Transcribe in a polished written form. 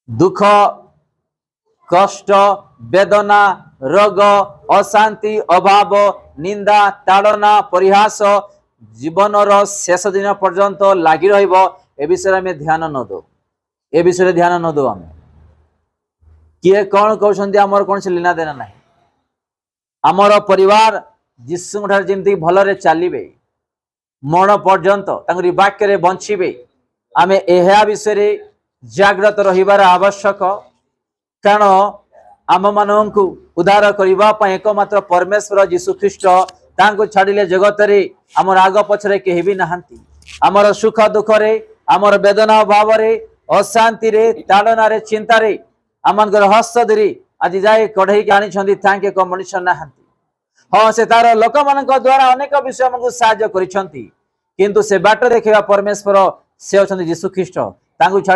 दुख कष्ट वेदना रोग अशांति अभाव निंदा ताड़ना परिहास जीवन शेष दिन पर्यंत लगी ए विषय में ध्यान न दो ए विषय ध्यान न दो आम किए कौन कहते आमर कौन से लीना देना ना आमर परिवार जीशु जमी भलरे चलिए मरण पर्यंत वाक्य बंचे आम यह विषय जाग्रत रहिबार आवश्यक कारण आम मानू उद्धार करने एकमात्र परमेश्वर जीशु ख्रीस्ट तांको छाड़िले जगत रे आमर आग पछरे केही भी नहांती आमर सुख दुख रे आमर वेदना भाव रे अशांति रे ताड़ना रे चिंता रे आमनकर हस्त धरी आज जाए कढ़ई के आनी तांके एक मनुष्य नहांती हाँ से तार लोक मान द्वारा अनेक विषय आमको साहाय्य करिसेंती किंतु से बाट देखा परमेश्वर से अच्छा जीशु ख्रीस्ट तांको छाड़िले